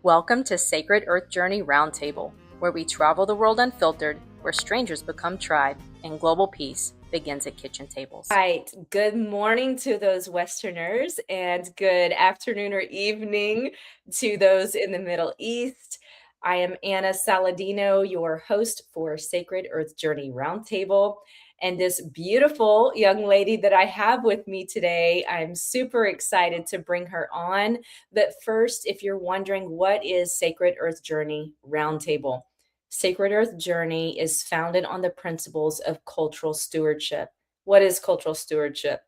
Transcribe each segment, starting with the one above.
Welcome to Sacred Earth Journey Roundtable, where we travel the world unfiltered, where strangers become tribe, and global peace begins at kitchen tables. Right. Good morning to those Westerners, and good afternoon or evening to those in the Middle East. I am Anna Saladino, your host for Sacred Earth Journey Roundtable. And this beautiful young lady that I have with me today, I'm super excited to bring her on. But first, if you're wondering, what is Sacred Earth Journey Roundtable? Sacred Earth Journey is founded on the principles of cultural stewardship. What is cultural stewardship?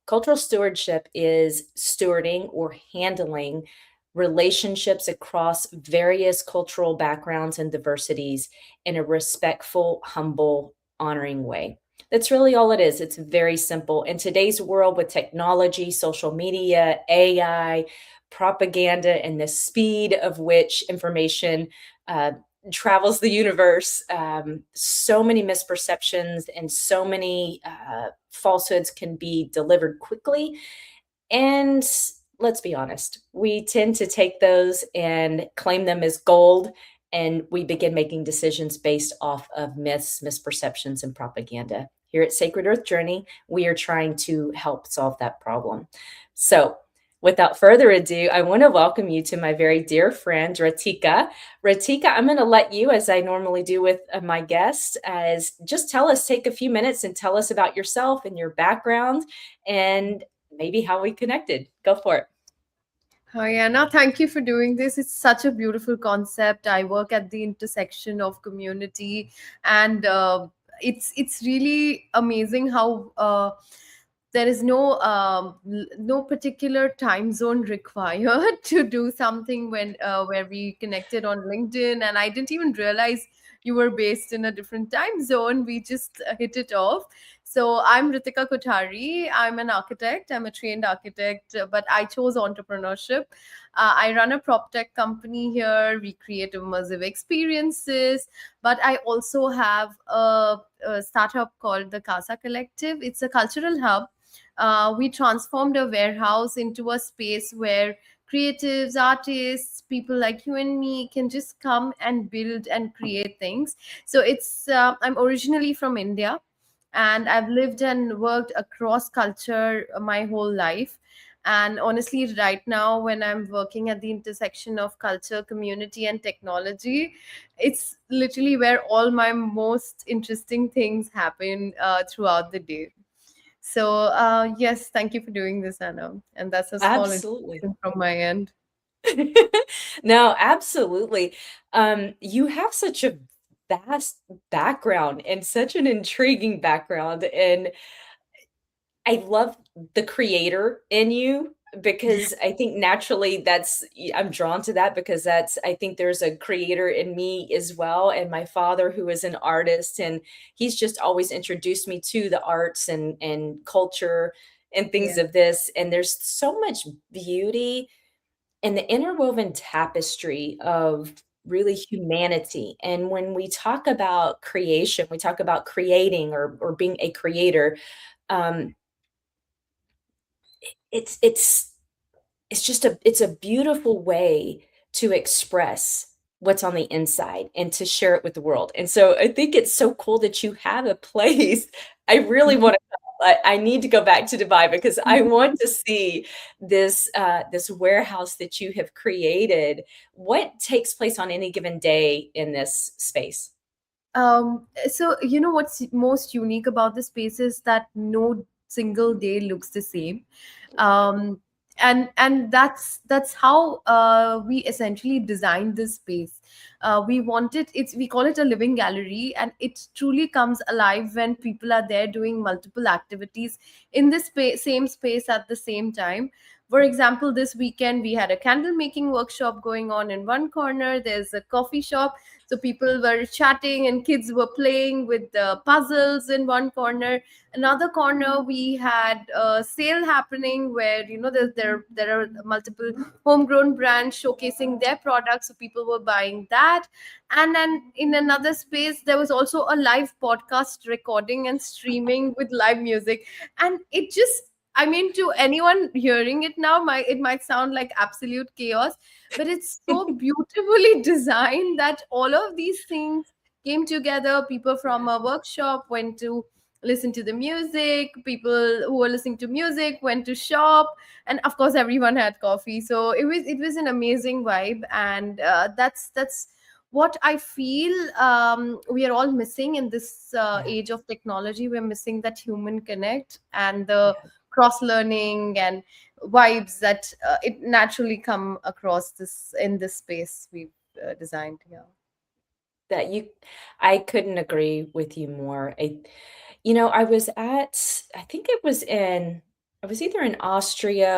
Cultural stewardship is stewarding or handling relationships across various cultural backgrounds and diversities in a respectful, humble, honoring way. That's really all it is. It's very simple. In today's world with technology, social media, AI, propaganda, and the speed of which information travels the universe, so many misperceptions and so many falsehoods can be delivered quickly. And let's be honest, we tend to take those and claim them as gold, and we begin making decisions based off of myths, misperceptions, and propaganda. Here at Sacred Earth Journey, we are trying to help solve that problem. So, without further ado, I want to welcome you to my very dear friend, Ritika. Ritika, I'm going to let you, as I normally do with my guests, as just take a few minutes and tell us about yourself and your background and maybe how we connected. Go for it. Hi, Anna. Thank you for doing this. It's such a beautiful concept. I work at the intersection of community, and it's really amazing how there is no particular time zone required to do something when where we connected on LinkedIn, and I didn't even realize you were based in a different time zone. We just hit it off. So I'm Ritika Kothari. I'm an architect. I'm a trained architect, but I chose entrepreneurship. I run a PropTech company here. We create immersive experiences, but I also have a startup called the Casa Collective. It's a cultural hub. We transformed a warehouse into a space where creatives, artists, people like you and me can just come and build and create things. So I'm originally from India, and I've lived and worked across culture my whole life. And honestly, right now, when I'm working at the intersection of culture, community, and technology, it's literally where all my most interesting things happen throughout the day. So, yes, thank you for doing this, Anna. And that's a small Absolutely. introduction from my end. No, absolutely. You have such a vast background and such an intriguing background. And I love the creator in you because I think naturally I'm drawn to that because I think there's a creator in me as well. And my father, who is an artist, and he's just always introduced me to the arts and culture and things Yeah. of this. And there's so much beauty in the interwoven tapestry of really humanity. And when we talk about creation, we talk about creating or being a creator. Um, it's it's it's a beautiful way to express what's on the inside and to share it with the world. And so I think it's so cool that you have a place. I really want to I need to go back to Dubai because I want to see this warehouse that you have created. What takes place on any given day in this space? So you know what's most unique about the space is that no single day looks the same. um and that's how we essentially designed this space. We call it a living gallery, and it truly comes alive when people are there doing multiple activities in this same space at the same time. For example, this weekend we had a candle making workshop going on in one corner. There's a coffee shop, so people were chatting and kids were playing with the puzzles in one corner. Another corner, we had a sale happening where there are multiple homegrown brands showcasing their products, so people were buying that. And then in another space, there was also a live podcast recording and streaming with live music, and it just I mean, to anyone hearing it now, it might sound like absolute chaos, but it's so beautifully designed that all of these things came together. People from a workshop went to listen to the music. People who were listening to music went to shop, and of course, everyone had coffee. So it was an amazing vibe, and that's what I feel we are all missing in this Yeah. age of technology. We're missing that human connect and the cross learning and vibes that it naturally come across this in this space we've designed. Yeah. That you I couldn't agree with you more. I was I think I was either in Austria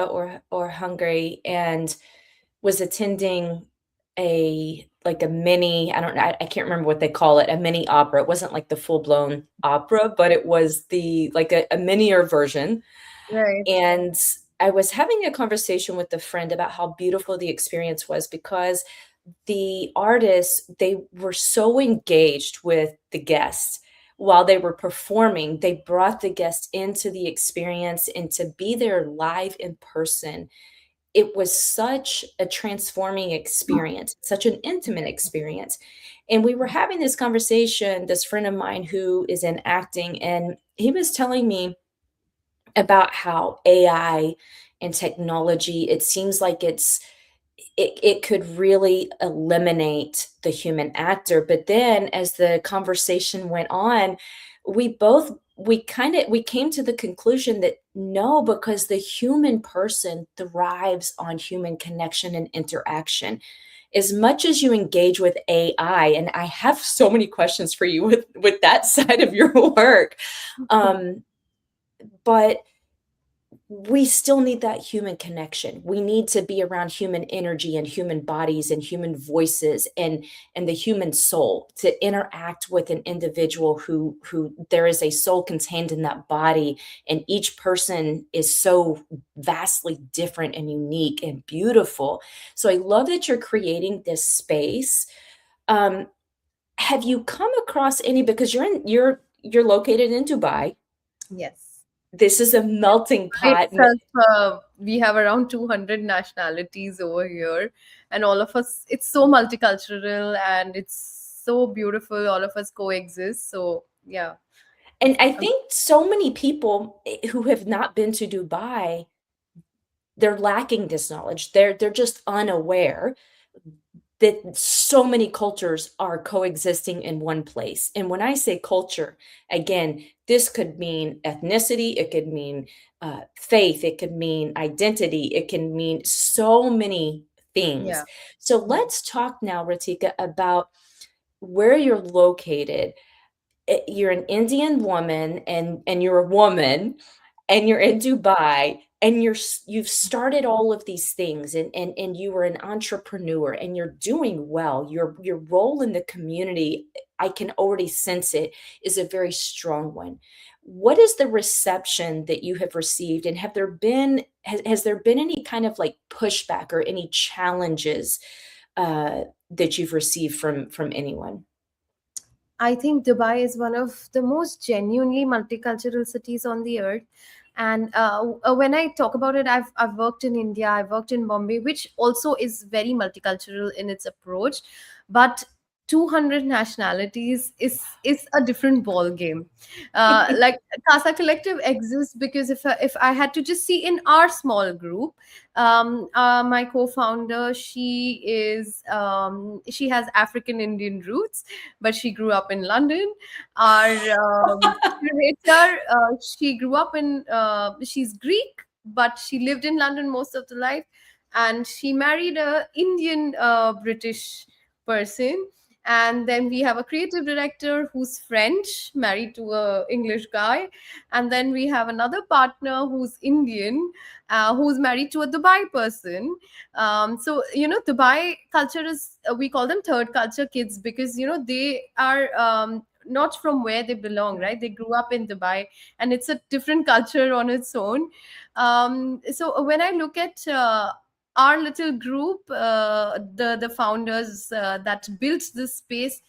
or Hungary, and was attending a mini, I don't know, I can't remember what they call it, a mini opera. It wasn't like the full-blown opera, but it was a minier version. Right. And I was having a conversation with a friend about how beautiful the experience was, because the artists, they were so engaged with the guests while they were performing. They brought the guests into the experience, and to be there live in person, it was such a transforming experience, such an intimate experience. And we were having this conversation, this friend of mine who is in acting, and he was telling me about how AI and technology, it seems like it could really eliminate the human actor. But then as the conversation went on, we came to the conclusion that no, because the human person thrives on human connection and interaction. As much as you engage with AI, and I have so many questions for you with that side of your work, but we still need that human connection. We need to be around human energy and human bodies and human voices and the human soul to interact with an individual who there is a soul contained in that body, and each person is so vastly different and unique and beautiful. So I love that you're creating this space. Um, have you come across any, because you're located in Dubai. Yes. This is a melting By pot. itself, we have around 200 nationalities over here, and all of us, it's so multicultural and it's so beautiful. All of us coexist. So, yeah. And I Um, think so many people who have not been to Dubai, they're lacking this knowledge. They're just unaware that so many cultures are coexisting in one place. And when I say culture, again, this could mean ethnicity, it could mean faith, it could mean identity, it can mean so many things. yeah. So Yeah. let's talk now, Ritika, about where you're located. You're an Indian woman, and you're a woman, and you're in Dubai, and you've started all of these things, and you were an entrepreneur, and you're doing well. Your role in the community, I can already sense it, is a very strong one. What is the reception that you have received, and has there been any kind of like pushback or any challenges that you've received from anyone? I think Dubai is one of the most genuinely multicultural cities on the earth. And when I talk about it, I've worked in India, I've worked in Bombay, which also is very multicultural in its approach. But 200 nationalities is a different ball game. Like Casa Collective exists because if I had to just see in our small group, my co-founder, she has African Indian roots, but she grew up in London. Our curator, she grew up in, she's Greek, but she lived in London most of the life, and she married a Indian British person. And then we have a creative director who's French, married to a English guy, and then we have another partner who's Indian, who's married to a Dubai person. So Dubai culture is, we call them third culture kids, because they are not from where they belong, right? They grew up in Dubai, and it's a different culture on its own. So when I look at our little group, the founders that built this space,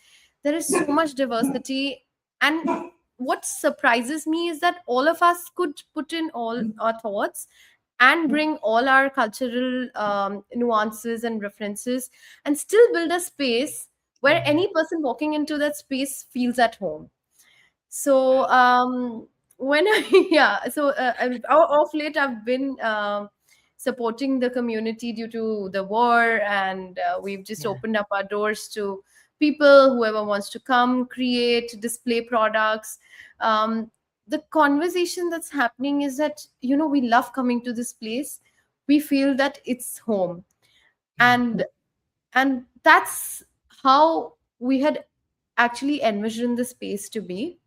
there is so much diversity. And what surprises me is that all of us could put in all our thoughts and bring all our cultural nuances and references and still build a space where any person walking into that space feels at home. So when I yeah, so of late I've been supporting the community due to the war, and we've just Yeah. opened up our doors to people, whoever wants to come, create, display products. Um, the conversation that's happening is that, you know, we love coming to this place. We feel that it's home, Yeah. and that's how we had actually envisioned the space to be,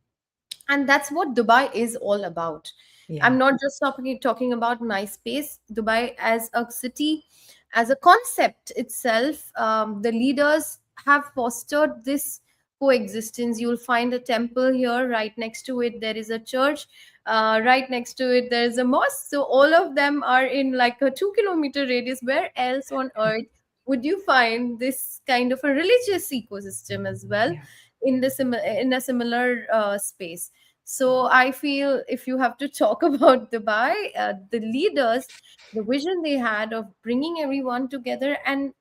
and that's what Dubai is all about. Yeah. I'm not just talking about my space. Dubai as a city, as a concept itself, the leaders have fostered this coexistence. You'll find a temple here, right next to it there is a church, right next to it there is a mosque. So all of them are in like a 2 kilometer radius. Where else on earth would you find this kind of a religious ecosystem as well Yeah. in in a similar space? So I feel if you have to talk about Dubai, the leaders, the vision they had of bringing everyone together and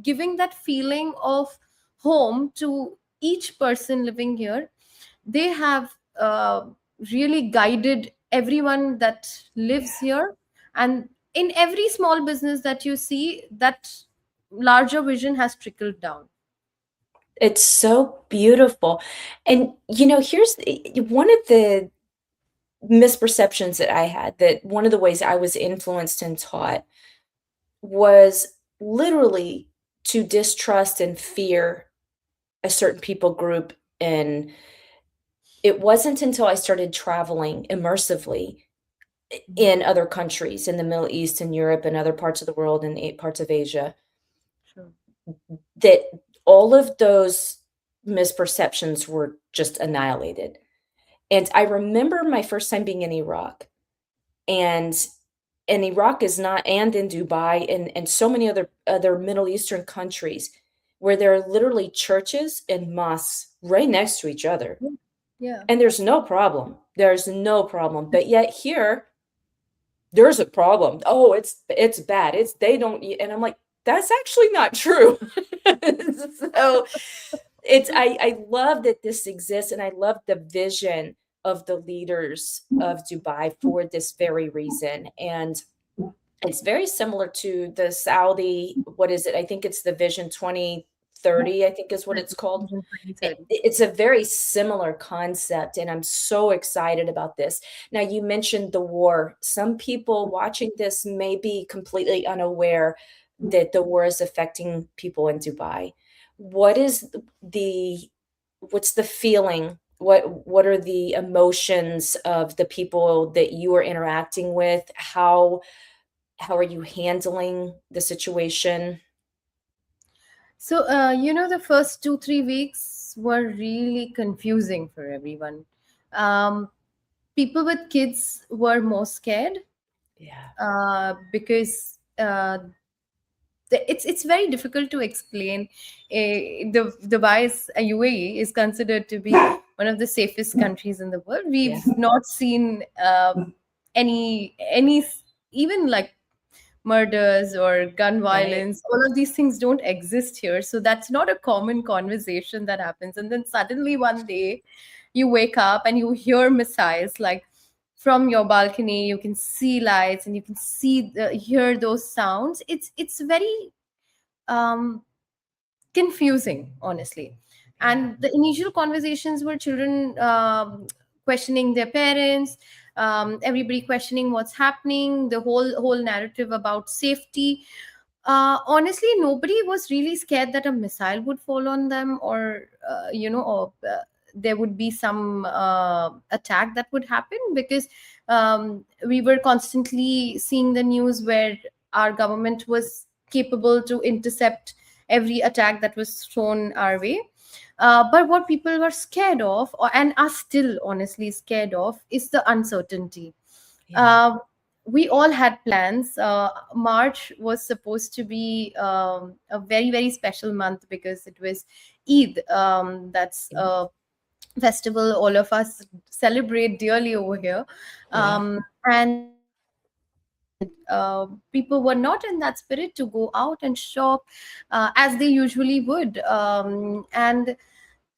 giving that feeling of home to each person living here, they have really guided everyone that lives Yeah. here. And in every small business that you see, that larger vision has trickled down. It's so beautiful. And here's one of the misperceptions that I had, that one of the ways I was influenced and taught was literally to distrust and fear a certain people group. And it wasn't until I started traveling immersively in other countries in the Middle East and Europe and other parts of the world and parts of Asia Sure. that all of those misperceptions were just annihilated. And I remember my first time being in Iraq, and Iraq is not, and in Dubai and so many other Middle Eastern countries where there are literally churches and mosques right next to each other. Yeah. Yeah. And there's no problem. There's no problem. But yet here, there's a problem. Oh, it's bad. It's they don't eat. And I'm like, that's actually not true. So I love that this exists, and I love the vision of the leaders of Dubai for this very reason. And it's very similar to the Saudi, what is it? I think it's the Vision 2030, I think is what it's called. Vision 2030. It's a very similar concept, and I'm so excited about this. Now, you mentioned the war. Some people watching this may be completely unaware that the war is affecting people in Dubai. What is what's the feeling? What are the emotions of the people that you are interacting with? How are you handling the situation? So, the first 2, 3 weeks were really confusing for everyone. Um, People with kids were more scared Yeah. because it's very difficult to explain. The Dubai's UAE is considered to be one of the safest countries in the world. Yeah. We've not seen any even like murders or gun Right. violence. All of these things don't exist here, so that's not a common conversation that happens. And then suddenly one day you wake up and you hear missiles, like from your balcony you can see lights and you can hear those sounds. It's very um confusing, honestly. Yeah. And the initial conversations were children questioning their parents, everybody questioning what's happening, the whole narrative about safety. Honestly, nobody was really scared that a missile would fall on them, or there would be some attack that would happen, because we were constantly seeing the news where our government was capable to intercept every attack that was thrown our way. But what people were scared of, and are still honestly scared of, is the uncertainty. Yeah. uh, we all had plans. March was supposed to be a very, very special month because it was Eid. That's Yeah. festival all of us celebrate dearly over here. Yeah. And people were not in that spirit to go out and shop as they usually would. And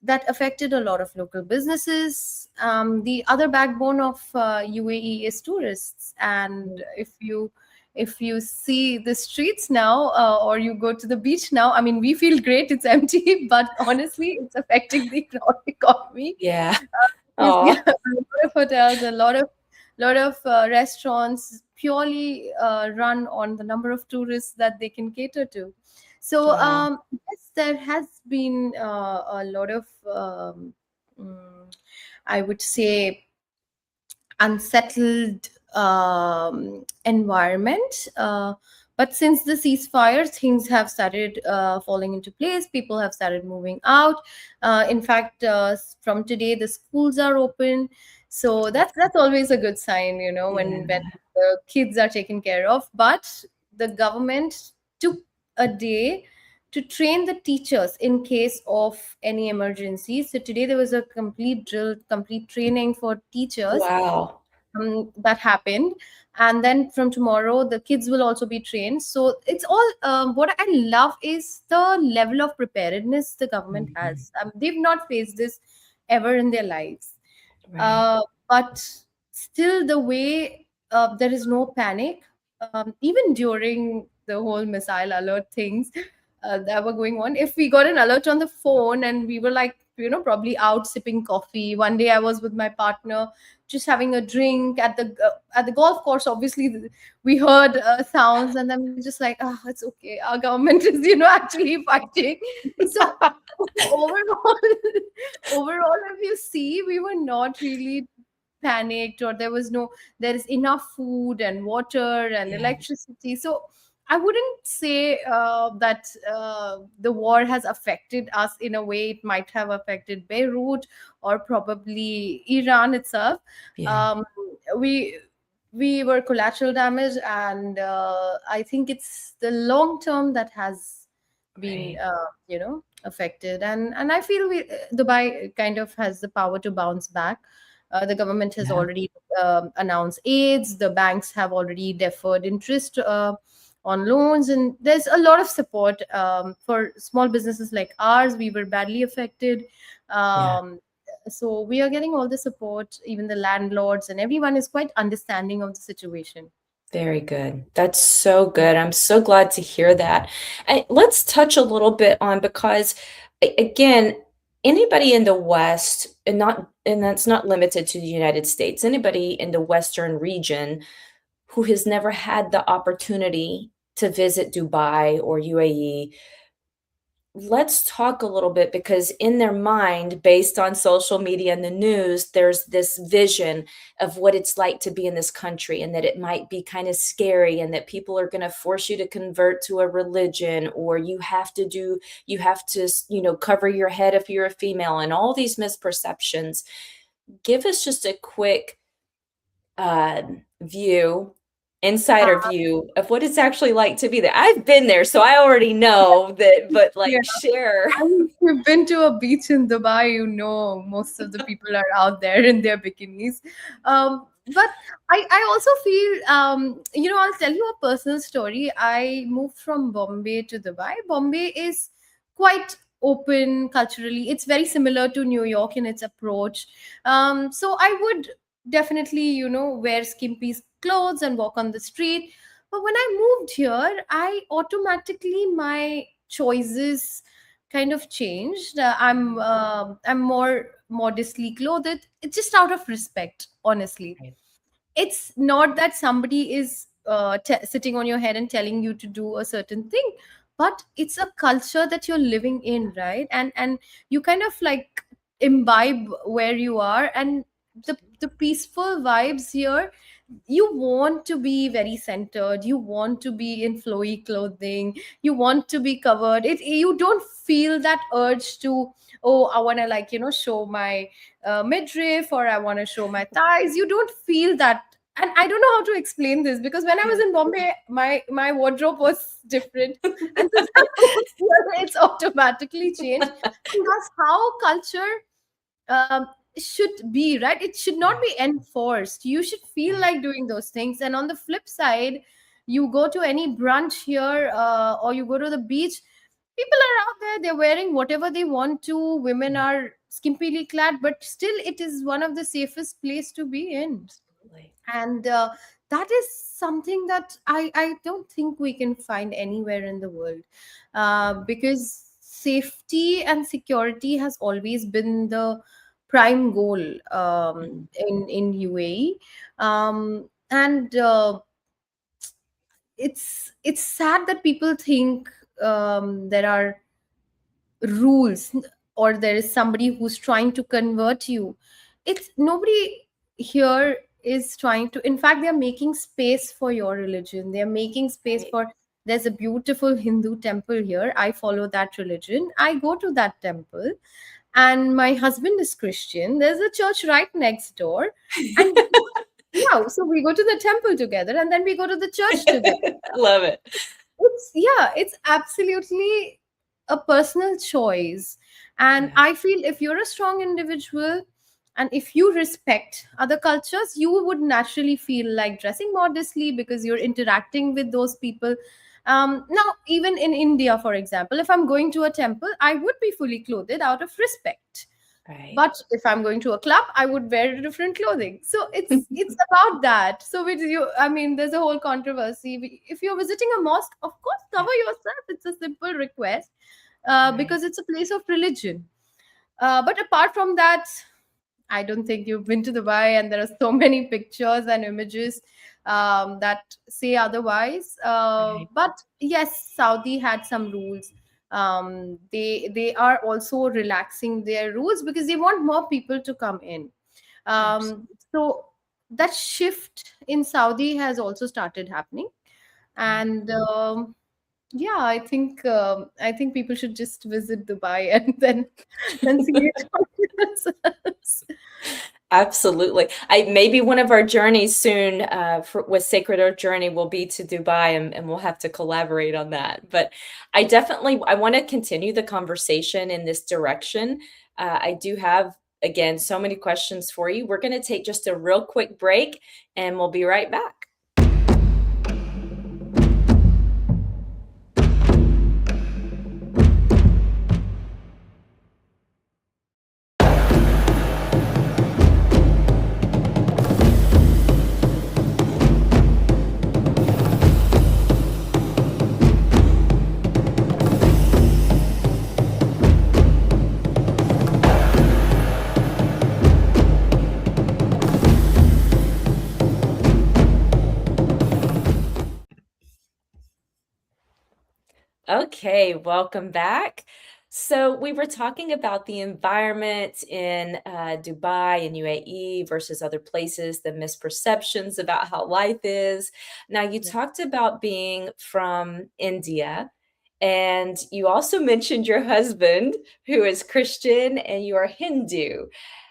that affected a lot of local businesses. The other backbone of UAE is tourists, and if you see the streets now, or you go to the beach now, I mean, we feel great, it's empty, but honestly, it's affecting the economy. Yeah. Yes, Oh, yeah, a lot of hotels, a lot of restaurants purely run on the number of tourists that they can cater to. So wow. yes, there has been a lot of mm, I would say unsettled environment. But since the ceasefire, things have started falling into place. People have started moving out. In fact, from today, the schools are open. So that's always a good sign, when Yeah. the kids are taken care of. But the government took a day to train the teachers in case of any emergency. So today there was a complete drill, complete training for teachers Wow. that happened. And then from tomorrow the kids will also be trained. So it's all, what I love is the level of preparedness the government Mhm. has. They've not faced this ever in their lives. Right. But still, the way there is no panic, even during the whole missile alert things that were going on. If we got an alert on the phone and we were like, probably out sipping coffee. One day I was with my partner, just having a drink at the golf course. Obviously, we heard sounds, and then we were just like, "Ah, it's okay. Our government is, actually fighting." So overall, overall, if you see, we were not really panicked, or there is enough food and water and Yeah. electricity. So I wouldn't say that the war has affected us in a way it might have affected Beirut or probably Iran itself. Yeah. um, we we were collateral damage, and I think it's the long term that has been Right. affected. And I feel Dubai kind of has the power to bounce back. The government has Yeah. already announced aids. The banks have already deferred interest on loans, and there's a lot of support for small businesses like ours. We were badly affected. Yeah. So we are getting all the support. Even the landlords and everyone is quite understanding of the situation. Very good. That's so good. I'm so glad to hear that. Let's touch a little bit on because again, anybody in the West and that's not limited to the United States, anybody in the Western region who has never had the opportunity to visit Dubai or UAE. Let's talk a little bit because in their mind, based on social media and the news, there's this vision of what it's like to be in this country and that it might be kind of scary and that people are going to force you to convert to a religion or you have to, cover your head if you're a female and all these misperceptions. Give us just a quick view, insider view of what it's actually like to be there. I've been there, so I already know that, but Yeah. like share. I mean, if you've been to a beach in Dubai, most of the people are out there in their bikinis. But I also feel, I'll tell you a personal story. I moved from Bombay to Dubai. Bombay is quite open culturally. It's very similar to New York in its approach. So I would definitely, wear skimpy clothes and walk on the street. But when I moved here, I automatically, my choices kind of changed. I'm more modestly clothed. It's just out of respect, honestly. Right. It's not that somebody is sitting on your head and telling you to do a certain thing, but it's a culture that you're living in, right? And you kind of like imbibe where you are, and the peaceful vibes here, you want to be very centered, you want to be in flowy clothing, you want to be covered. You don't feel that urge to, oh, I want to, like, show my midriff, or I want to show my thighs. You don't feel that. And I don't know how to explain this, because when I was Yeah. in Bombay, my wardrobe was different, and since I moved here, it's automatically changed. And that's how culture um, should be, right? It should not Right. be enforced. You should feel Right. like doing those things. And on the flip side, you go to any brunch here, or you go to the beach, people are out there, they're wearing whatever they want to, women Yeah. are skimpily clad, but still it is one of the safest place to be in. Absolutely. And that is something that I don't think we can find anywhere in the world, because safety and security has always been the prime goal, Mhm. in UAE. And it's sad that people think there are rules, or there is somebody who's trying to convert you. It's nobody here is trying to. In fact, they're making space for your religion, they're making space Right. for. There's a beautiful Hindu temple here, I follow that religion, I go to that temple. And my husband is Christian, there's a church right next door. And yeah, so we go to the temple together, and then we go to the church together. I love it. It's, yeah, it's absolutely a personal choice. And Yeah. I feel if you're a strong individual, and if you respect other cultures, you would naturally feel like dressing modestly because you're interacting with those people. Now, even in India, for example, if I'm going to a temple, I would be fully clothed out of respect. Right. But if I'm going to a club, I would wear different clothing. So it's about that. So with you, I mean, there's a whole controversy. If you're visiting a mosque, of course, Yeah. cover yourself. It's a simple request, Right. because it's a place of religion. But apart from that, I don't think you've been to Dubai, and there are so many pictures and images that say otherwise. Right. But yes, Saudi had some rules. They are also relaxing their rules because they want more people to come in. Absolutely. So that shift in Saudi has also started happening, Yeah. and yeah, I think people should just visit Dubai and then see it for themselves. Absolutely. I maybe one of our journeys soon with Sacred Earth Journey will be to Dubai, and we'll have to collaborate on that. But I want to continue the conversation in this direction. I do have again so many questions for you. We're going to take just a real quick break, and we'll be right back. Okay, welcome back. So we were talking about the environment in Dubai and UAE versus other places, the misperceptions about how life is. Now, you Yeah. talked about being from India, and you also mentioned your husband, who is Christian, and you are Hindu.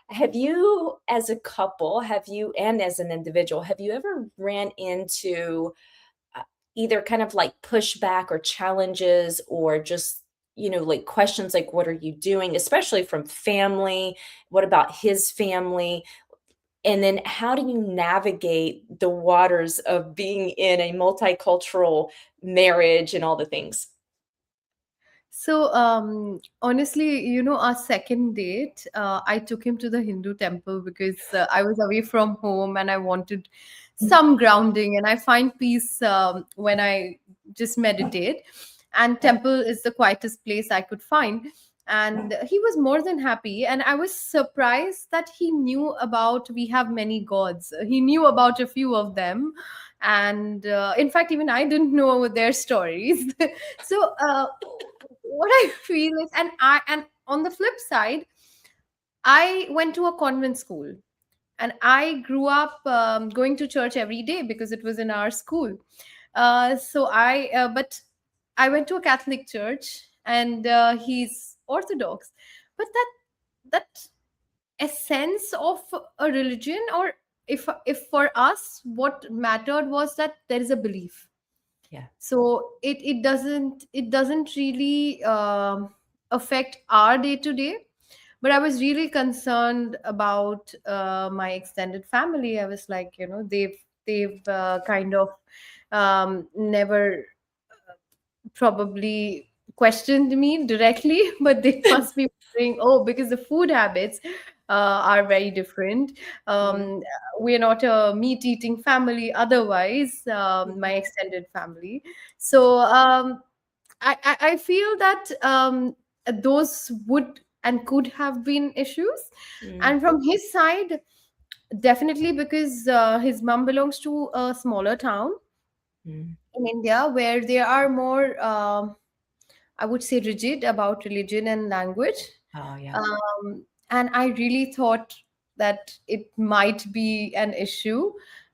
Have you, as a couple, and as an individual, have you ever ran into uh, either kind of like pushback or challenges or just like questions like what are you doing, especially from family? What about his family? And then how do you navigate the waters of being in a multicultural marriage and all the things? So, honestly, our second date, I took him to the Hindu temple because I was away from home and I wanted some grounding, and I find peace when I just meditate. And temple is the quietest place I could find. And he was more than happy. And I was surprised that he knew about we have many gods. He knew about a few of them. And in fact, even I didn't know their stories. So, what I feel is, and on the flip side, I went to a convent school, and I grew up going to church every day because it was in our school. But I went to a Catholic church, and he's Orthodox. But that essence of a religion, or if for us, what mattered was that there is a belief. Yeah. So it doesn't really affect our day to day. But I was really concerned about my extended family. I was like, they've kind of never probably questioned me directly, but they must be wondering, oh, because the food habits are very different. Mm, We're not a meat eating family, otherwise, my mhm, extended family. So I feel that those would and could have been issues. mm, And from his side, definitely because his mom belongs to a smaller town mm. in India where they are more, I would say, rigid about religion and language. Oh, yeah. And I really thought that it might be an issue.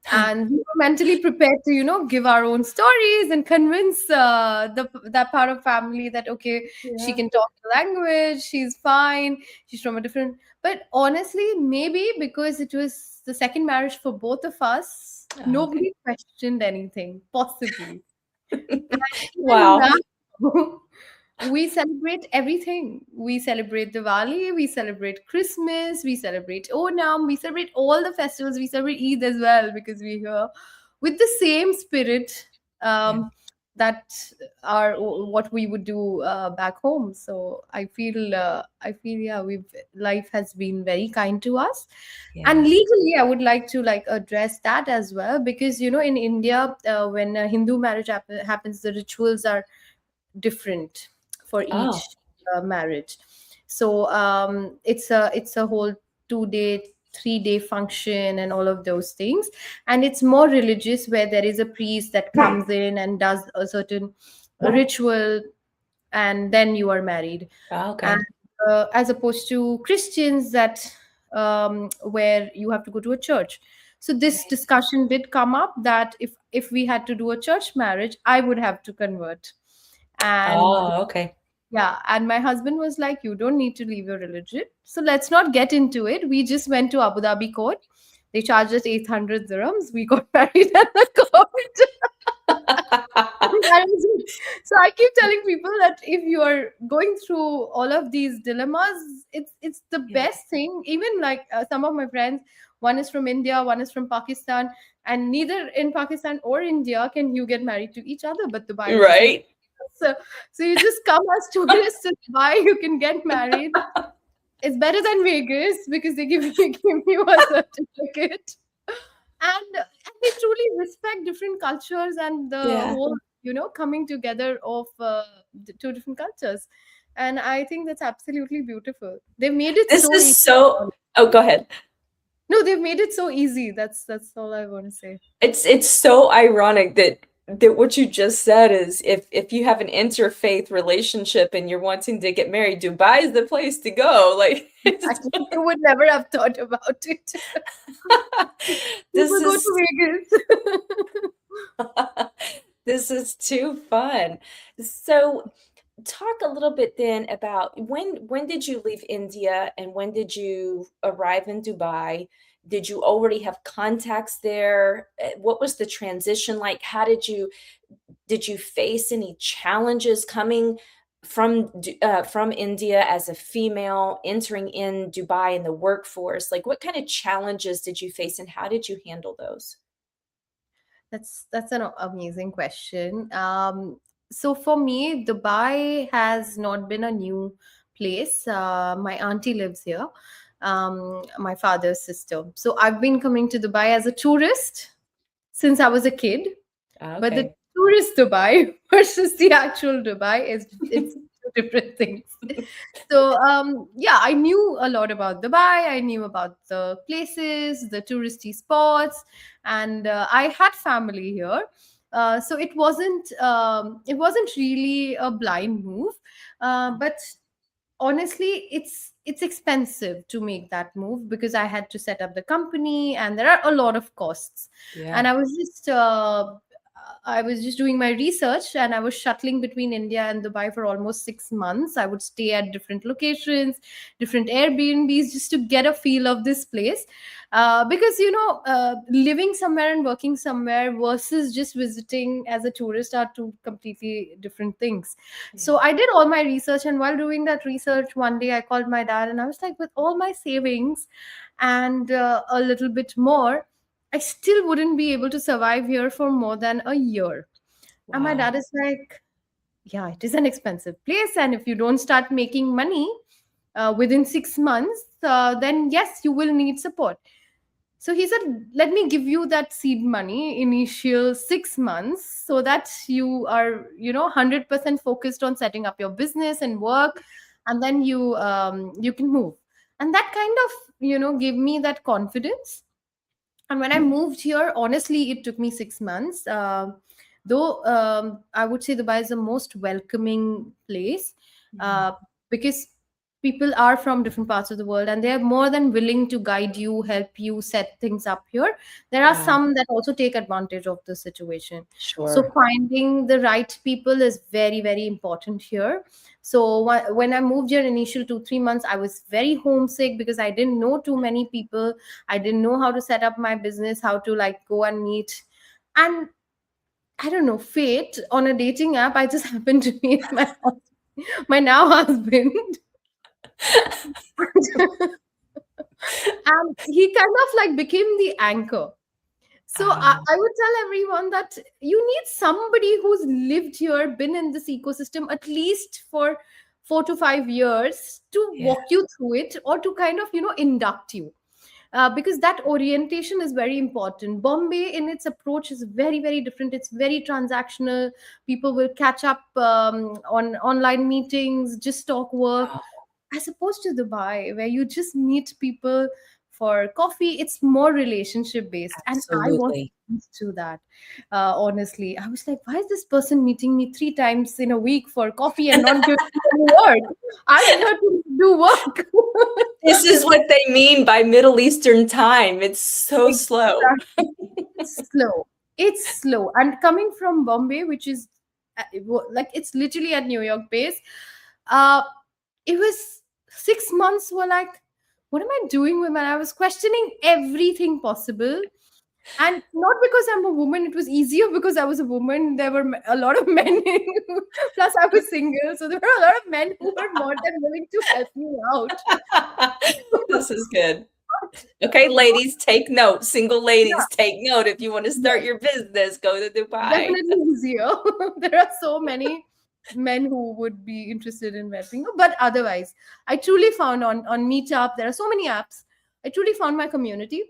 And we were mentally prepared to, give our own stories and convince that part of family that okay, she Yeah. can talk the language, she's fine, she's from a different. But honestly, maybe because it was the second marriage for both of us, Oh, okay. nobody questioned anything, possibly. Even Wow. now, we celebrate everything. We celebrate Diwali, we celebrate Christmas, we celebrate Onam, we celebrate all the festivals, we celebrate Eid as well because we're here with the same spirit Yeah. that are what we would do back home. So I feel, yeah, we've life has been very kind to us. And Yeah. legally, I would like to like address that as well because in India, when a Hindu marriage happens, the rituals are different for Oh, each marriage. So it's a whole 2 day 3 day function and all of those things, and it's more religious where there is a priest that comes in and does a certain ritual, and then you are married. And okay. as opposed to Christians that where you have to go to a church. So this Right. discussion did come up that if we had to do a church marriage, I would have to convert. And Oh, okay. yeah, and my husband was like, you don't need to leave your religion. So let's not get into it. We just went to Abu Dhabi court. They charged us 800 dirhams. We got married at the court. That was it. So I keep telling people that if you are going through all of these dilemmas, it's the Yeah. best thing. Even like some of my friends, one is from India, one is from Pakistan, and neither in Pakistan or India can you get married to each other, but Dubai is the same. Right. So, so you just come as tourists to Dubai, you can get married. It's better than Vegas because they give you a certificate, and they truly respect different cultures and the Yeah. whole coming together of the two different cultures. And I think that's absolutely beautiful. They've made it This so easy. is so Oh, go ahead. No, they've made it so easy. That's all I want to say. It's so ironic that what you just said is if you have an interfaith relationship and you're wanting to get married, Dubai is the place to go. Like it's Actually, you would never have thought about it. this People go is to Vegas. this is too fun. So talk a little bit then about when did you leave India and when did you arrive in Dubai? Did you already have contacts there? What was the transition like? How did you face any challenges coming from India as a female entering in Dubai in the workforce? Like what kind of challenges did you face and how did you handle those? That's an amazing question. So for me, Dubai has not been a new place. My auntie lives here, my father's sister. So I've been coming to Dubai as a tourist since I was a kid. But the Okay. tourist Dubai versus the actual Dubai is it's two different things. So yeah, I knew a lot about Dubai. I knew about the places, the touristy spots, and I had family here. So it wasn't really a blind move, but honestly it's expensive to make that move because I had to set up the company and there are a lot of costs. Yeah. And I was just I was just doing my research, and I was shuttling between India and Dubai for almost 6 months. I would stay at different locations, different Airbnbs, just to get a feel of this place. Because, living somewhere and working somewhere versus just visiting as a tourist are two completely different things. So I did all my research, and while doing that research, one day I called my dad and I was like, with all my savings and a little bit more, I still wouldn't be able to survive here for more than a year. And my Wow. dad is like, yeah, it is an expensive place. And if you don't start making money within 6 months, then yes, you will need support. So he said, let me give you that seed money, initial 6 months, so that you are, 100% focused on setting up your business and work. And then you can move. And that kind of, gave me that confidence. And when I moved here, honestly, it took me 6 months. Though I would say Dubai is the most welcoming place, uh, because people are from different parts of the world and they are more than willing to guide you, help you set things up here. There are Wow. some that also take advantage of the situation. So Sure. finding the right people is very, very important here. So when I moved here, initial 2 3 months, I was very homesick because I didn't know too many people. I didn't know how to set up my business, how to like go and meet. And I don't know, fate on a dating app, I just happened to meet my now husband. And he kind of like became the anchor. So I would tell everyone that you need somebody who's lived here, been in this ecosystem at least for 4 to 5 years to Yeah. walk you through it, or to kind of, induct you. Because that orientation is very important. Bombay, in its approach, is very, very different. It's very transactional. People will catch up on online meetings, just talk work, Wow. as opposed to Dubai, where you just meet people for coffee. It's more relationship based. And I was Absolutely. used to that. Honestly, I was like, why is this person meeting me 3 times in a week for coffee and not doing any work? I'm here to do work. This is what they mean by Middle Eastern time. It's so slow. Exactly. It's slow. It's slow. And coming from Bombay, which is like it's literally at New York base, uh, it was 6 months were like, what am I doing with my? I was questioning everything possible. And not because I'm a woman, it was easier because I was a woman. There were a lot of men, plus I was single. So there were a lot of men who were more than willing to help me out. This is good. Okay, ladies, take note. Single Yeah, ladies, take note. If you want to start yes. your business, go to Dubai. Definitely easier. There are so many men who would be interested in helping you. But otherwise, I truly found on Meetup, there are so many apps. I truly found my community,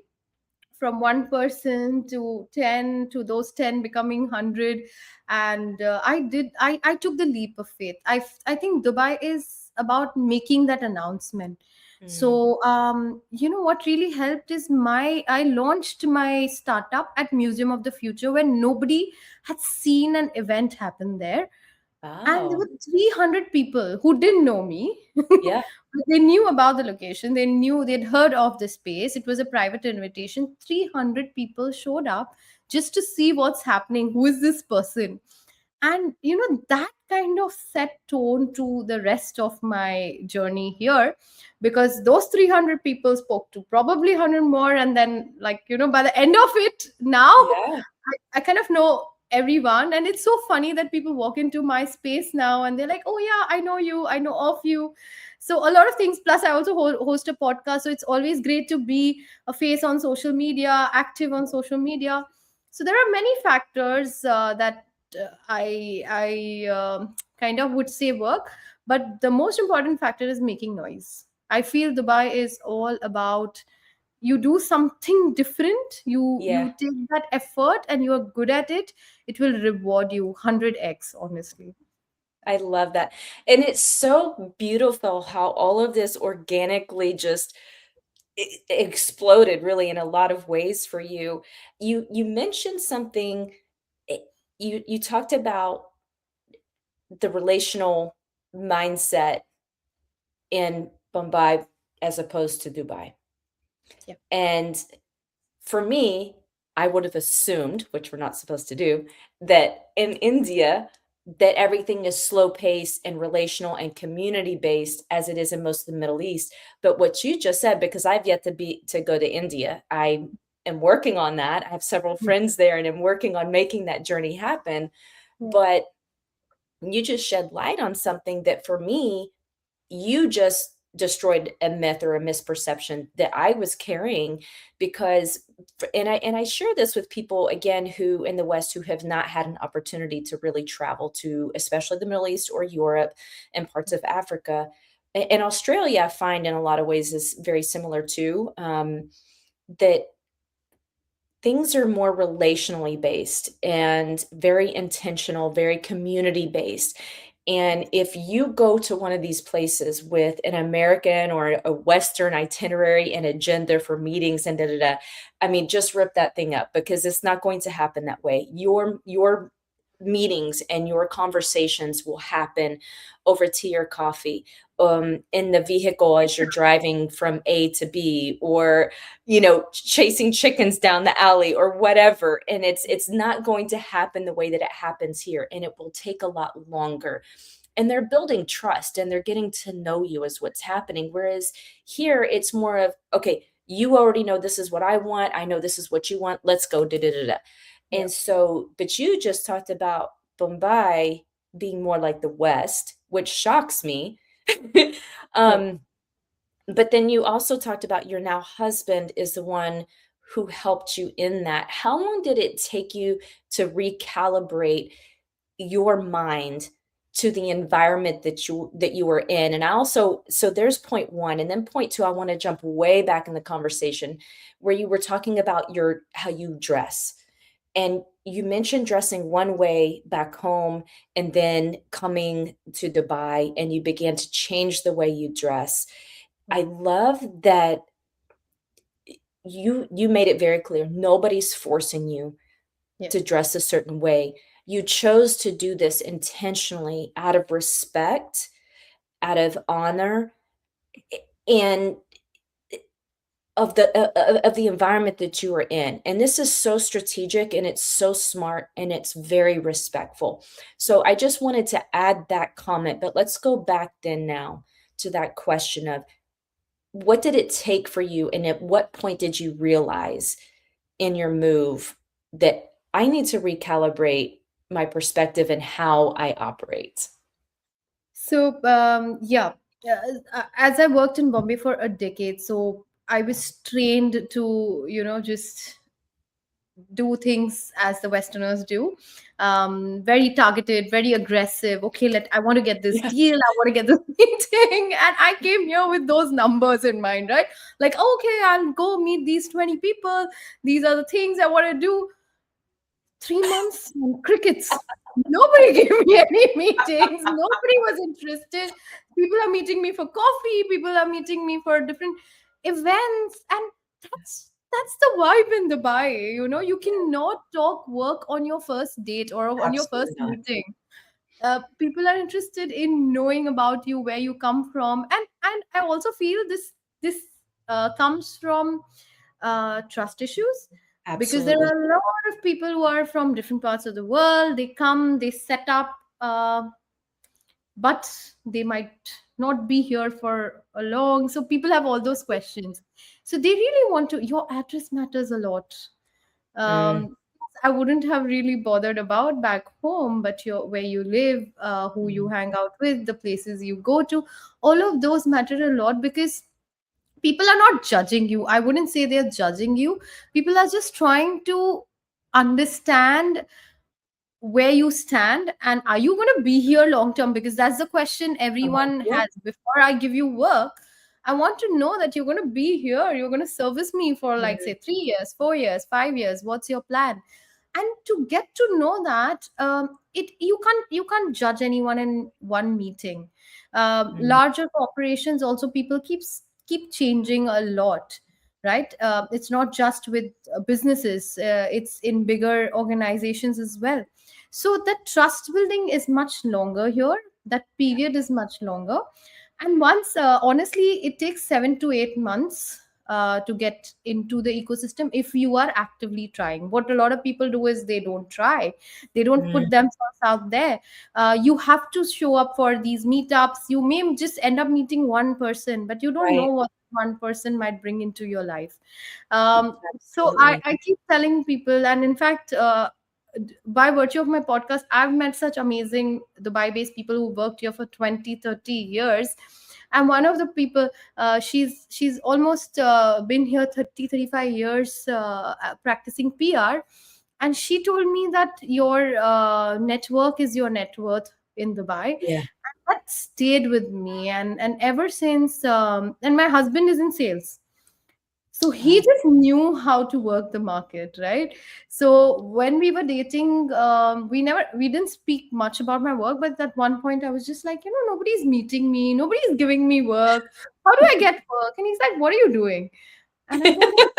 from one person to 10, to those 10 becoming 100. And I took the leap of faith. I think Dubai is about making that announcement. Mm. So what really helped is I launched my startup at Museum of the Future when nobody had seen an event happen there. And there Wow. were 300 people who didn't know me. Yeah. They knew about the location. They'd heard of the space. It was a private invitation. 300 people showed up just to see what's happening. Who is this person? And that kind of set tone to the rest of my journey here, because those 300 people spoke to probably 100 more. And then, like, by the end of it, now Yeah. I kind of know everyone. And it's so funny that people walk into my space now and they're like, oh yeah, I know you, I know of you. So a lot of things. Plus I also host a podcast, so it's always great to be a face on social media, active on social media. So there are many factors that I kind of would say work, but the most important factor is making noise. I feel Dubai is all about, you do something different, you Yeah. take that effort and you are good at it, it will reward you 100x, honestly. I love that. And it's so beautiful how all of this organically just exploded really in a lot of ways for you. You mentioned something, eh, you talked about the relational mindset in Mumbai as opposed to Dubai. Yeah. And for me, I would have assumed, which we're not supposed to do, that in India, that everything is slow paced and relational and community based as it is in most of the Middle East. But what you just said, because I've yet to go to India, I am working on that. I have several friends there and I'm working on making that journey happen. Yeah. But you just shed light on something that for me, you just destroyed a myth or a misperception that I was carrying because and I share this with people again who in the West who have not had an opportunity to really travel to especially the Middle East or Europe and parts of Africa. And Australia, I find in a lot of ways is very similar too. That things are more relationally based and very intentional, very community based. And if you go to one of these places with an American or a Western itinerary and agenda for meetings and da da da, I mean, just rip that thing up because it's not going to happen that way. Your meetings and your conversations will happen over tea or coffee, in the vehicle as you're driving from A to B, or chasing chickens down the alley or whatever. And it's not going to happen the way that it happens here, and it will take a lot longer. And they're building trust and they're getting to know you as what's happening. Whereas here it's more of, okay, you already know this is what I want. I know this is what you want. Let's go. Da, da, da, da. Yeah. And so, but you just talked about Bombay being more like the West, which shocks me. Yeah. um, but then you also talked about your now husband is the one who helped you in that. How long did it take you to recalibrate your mind to the environment that you were in? And I also, so there's point one, and then point two, I want to jump way back in the conversation where you were talking about your how you dress. And you mentioned dressing one way back home and then coming to Dubai and you began to change the way you dress. I love that you made it very clear nobody's forcing you Yeah. to dress a certain way. You chose to do this intentionally out of respect, out of honor, and of the environment that you are in. And this is so strategic and it's so smart and it's very respectful. So I just wanted to add that comment, but let's go back then now to that question of what did it take for you and at what point did you realize in your move that I need to recalibrate my perspective and how I operate? So, yeah, as I worked in Bombay for a decade, so I was trained to, just do things as the Westerners do. Very targeted, very aggressive. Okay, I want to get this Yeah. deal. I want to get this meeting, and I came here with those numbers in mind, right? Like, okay, I'll go meet these 20 people. These are the things I want to do. 3 months and crickets. Nobody gave me any meetings. Nobody was interested. People are meeting me for coffee. People are meeting me for different events, and that's the vibe in Dubai. You cannot talk work on your first date or on your Absolutely first not. meeting. People are interested in knowing about you, where you come from, and I also feel this comes from trust issues, because there Absolutely. are a lot of people who are from different parts of the world. They come, they set up, but they might not be here for a long. So people have all those questions. So they really want to. Your address matters a lot. Mm, I wouldn't have really bothered about back home, but where you live, who you mm, hang out with, the places you go to, all of those matter a lot, because people are not judging you. I wouldn't say they're judging you. People are just trying to understand where you stand, and are you going to be here long term, because that's the question everyone yeah. has. Before I give you work, I want to know that you're going to be here, you're going to service me for, like, Mhm, say, 3 years, 4 years, 5 years. What's your plan? And to get to know that, it you can't judge anyone in one meeting. mhm, Larger corporations also, people keep changing a lot, right? It's not just with businesses, it's in bigger organizations as well. So the trust building is much longer here. That period is much longer. And once, honestly, it takes 7 to 8 months to get into the ecosystem if you are actively trying. What a lot of people do is they don't try, they don't Mm, put themselves out there. You have to show up for these meetups. You may just end up meeting one person, but you don't know right. what one person might bring into your life. So Absolutely. I keep telling people, and in fact, by virtue of my podcast, I've met such amazing Dubai based people who worked here for 20, 30 years. And one of the people, she's almost been here 30, 35 years practicing PR. And she told me that your network is your net worth in Dubai. Yeah. That stayed with me, and ever since, and my husband is in sales, so he Oh, just knew how to work the market, right? So when we were dating, we didn't speak much about my work, but at one point I was just like, nobody's meeting me, nobody's giving me work. How do I get work? And he's like, what are you doing? And I told him,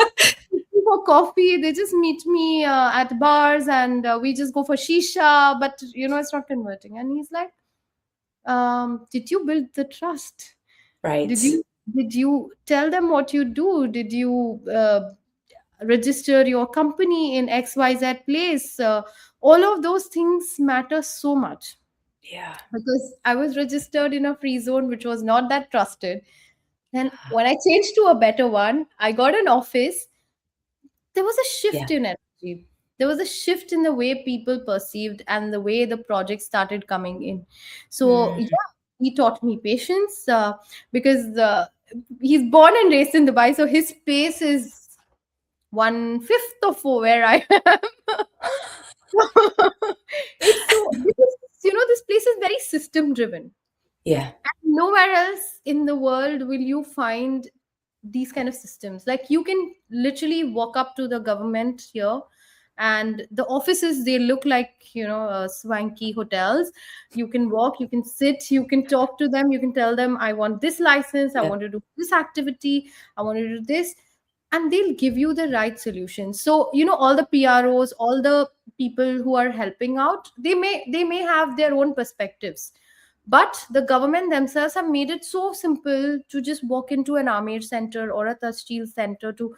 for coffee. They just meet me at bars, and we just go for shisha, but it's not converting. And he's like, did you build the trust? Did right. you did you tell them what you do? Did you register your company in XYZ place? All of those things matter so much, Yeah. because I was registered in a free zone which was not that trusted. And when I changed to a better one, I got an office. There was a Yeah. shift in energy. There was a shift in the way people perceived and the way the project started coming in. So Mm, yeah, he taught me patience, because he's born and raised in Dubai, so his pace is 1/5 of where I am. It's so, because this place is very system driven. yeah. Nowhere else in the world will you find these kind of systems. Like, you can literally walk up to the government here, and the offices, they look like swanky hotels. You can walk, you can sit, you can talk to them, you can tell them, I want this license, I Yeah. want to do this activity, I want to do this, and they'll give you the right solution. So all the PROs, all the people who are helping out, they may have their own perspectives, but the government themselves have made it so simple to just walk into an Amir center or a Tashkil center. To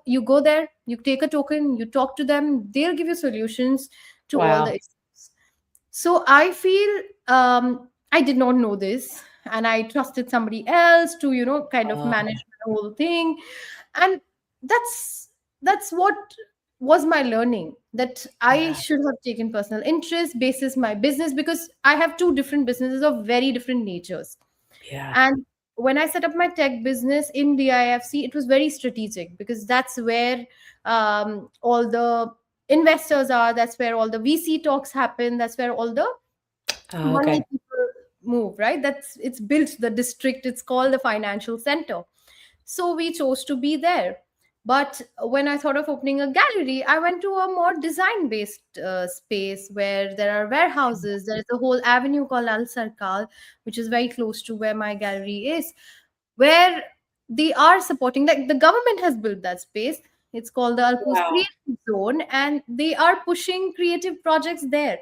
you go there, you take a token, you talk to them, they'll give you solutions to all the Wow. issues. So I feel, I did not know this, and I trusted somebody else to kind of Oh, manage the whole thing. And that's what was my learning, that I yeah. should have taken personal interest basis my business, because I have two different businesses of very different natures. Yeah. And when I set up my tech business in DIFC, it was very strategic, because that's where all the investors are, that's where all the VC talks happen, that's where all the Oh, money okay. people move, right? It's built the district, it's called the financial center. So we chose to be there. But when I thought of opening a gallery, I went to a more design based space where there are warehouses. There is a whole avenue called Al Sarkal, which is very close to where my gallery is, where they are supporting, like, the government has built that space. It's called the Alpus Wow. Creative Zone, and they are pushing creative projects there.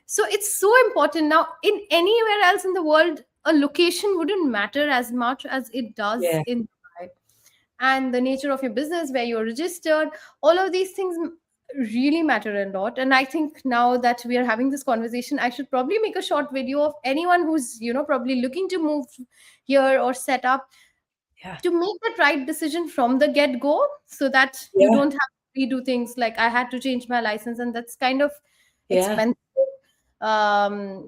So it's so important. Now, in anywhere else in the world, a location wouldn't matter as much as it does Yeah. in Dubai. And the nature of your business, where you're registered, all of these things really matter a lot. And I think now that we are having this conversation, I should probably make a short video of anyone who's probably looking to move here or set up, Yeah. to make that right decision from the get go, so that you Yeah. don't have to redo things. Like, I had to change my license, and that's kind of Yeah. expensive.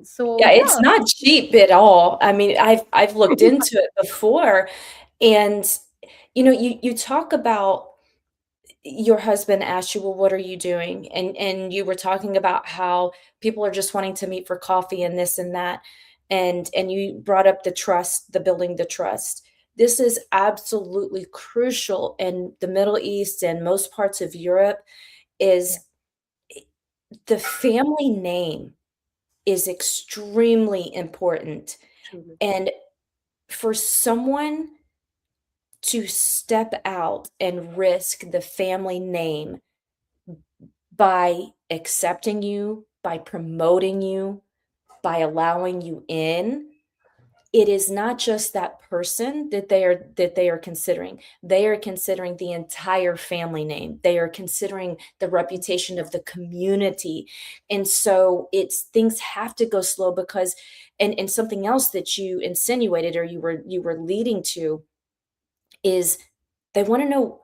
So Yeah, it's yeah. not cheap at all. I mean, I've looked into it before, and you talk about your husband asked you, "Well, what are you doing?" And you were talking about how people are just wanting to meet for coffee and this and that, and you brought up the trust, the building the trust. This is absolutely crucial in the Middle East and most parts of Europe, Yeah, is the family name is extremely important. truly. And for someone to step out and risk the family name by accepting you, by promoting you, by allowing you in, it is not just that person that they are considering. They are considering the entire family name. They are considering the reputation of the community. And so it's things have to go slow because and something else that you insinuated or you were leading to is they want to know,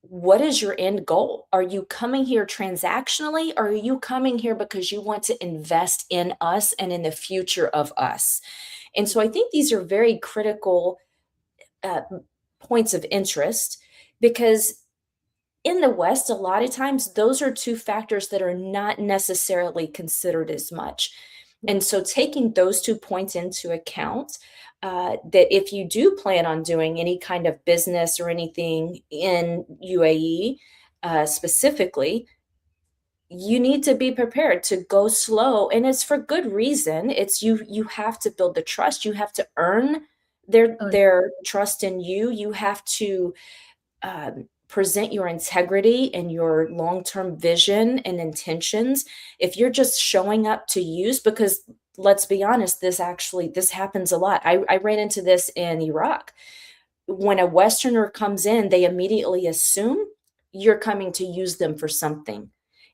what is your end goal? Are you coming here transactionally, or are you coming here because you want to invest in us and in the future of us? And so I think these are very critical uh, points of interest, because in the West, a lot of times those are two factors that are not necessarily considered as much. And so taking those 2 points into account, that if you do plan on doing any kind of business or anything in UAE, specifically, you need to be prepared to go slow, and it's for good reason. It's you have to build the trust, you have to earn their trust in you. You have to present your integrity and your long-term vision and intentions. If you're just showing up to use, because let's be honest, this happens a lot. I ran into this in Iraq. When a Westerner comes in, they immediately assume you're coming to use them for something.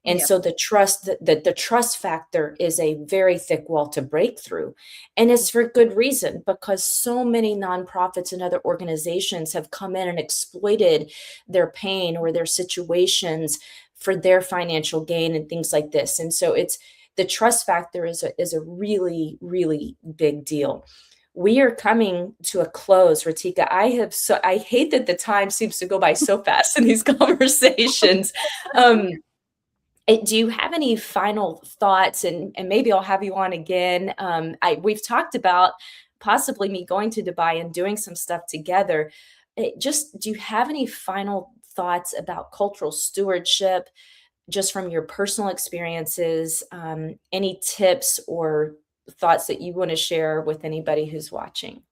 And Yep. so the trust factor is a very thick wall to break through. And it's for good reason, because so many nonprofits and other organizations have come in and exploited their pain or their situations for their financial gain and things like this. And so it's the trust factor is a really, really big deal. We are coming to a close, Ratika. I hate that the time seems to go by so fast in these conversations. Um, do you have any final thoughts? And maybe I'll have you on again. We've talked about possibly me going to Dubai and doing some stuff together. Just do you have any final thoughts about cultural stewardship, just from your personal experiences? Any tips or thoughts that you want to share with anybody who's watching?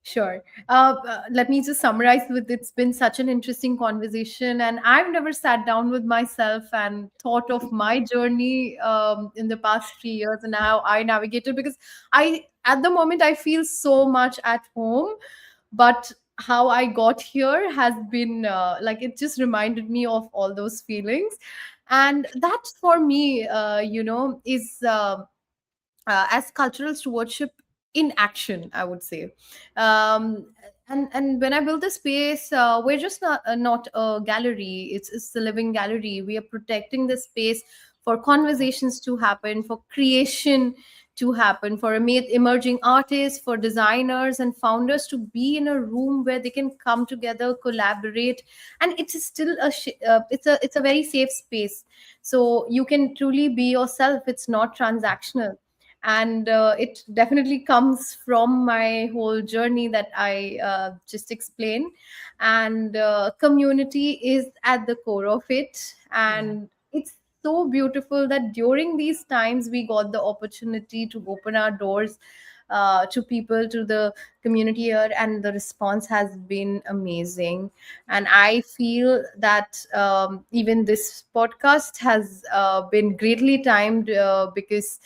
Sure. Let me just summarize with, it's been such an interesting conversation, and I've never sat down with myself and thought of my journey in the past 3 years and how I navigated, because at the moment, I feel so much at home, but how I got here has been like, it just reminded me of all those feelings. And that for me, is as cultural stewardship in action, I would say. Um, and and when I built the space, we're just not a gallery. It's the living gallery. We are protecting the space for conversations to happen, for creation to happen, for emerging artists, for designers and founders to be in a room where they can come together, collaborate. And it is still it's a very safe space, so you can truly be yourself. It's not transactional. And it definitely comes from my whole journey that I just explained. And community is at the core of it. Yeah. And it's so beautiful that during these times we got the opportunity to open our doors to people, to the community here, and the response has been amazing. And I feel that even this podcast has been greatly timed, because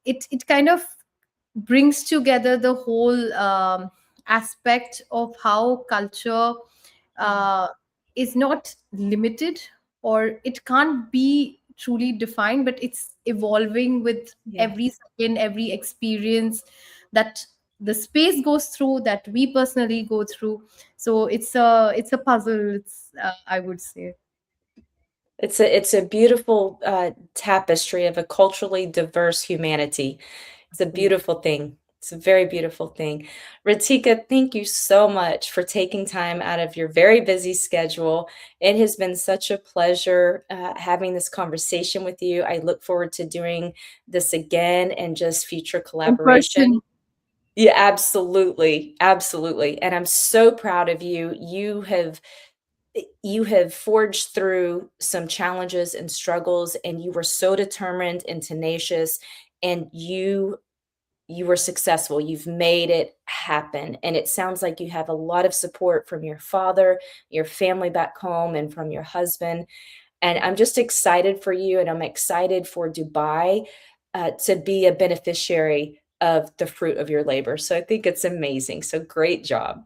it kind of brings together the whole aspect of how culture Mm. uh, is not limited, or it can't be truly defined, but it's evolving with Yeah. every second, every experience that the space goes through, that we personally go through. So it's a puzzle, it's I would say. It's a beautiful tapestry of a culturally diverse humanity. It's a beautiful thing. It's a very beautiful thing. Ritika, thank you so much for taking time out of your very busy schedule. It has been such a pleasure having this conversation with you. I look forward to doing this again and just future In collaboration. person. Yeah, absolutely. Absolutely. And I'm so proud of you. You have forged through some challenges and struggles, and you were so determined and tenacious, and you were successful. You've made it happen, and it sounds like you have a lot of support from your father, your family back home, and from your husband. And I'm just excited for you, and I'm excited for Dubai to be a beneficiary of the fruit of your labor. So I think it's amazing. So great job.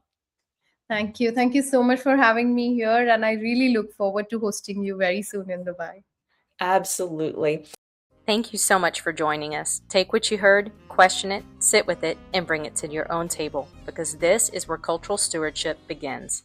Thank you. Thank you so much for having me here. And I really look forward to hosting you very soon in Dubai. Absolutely. Thank you so much for joining us. Take what you heard, question it, sit with it, and bring it to your own table, because this is where cultural stewardship begins.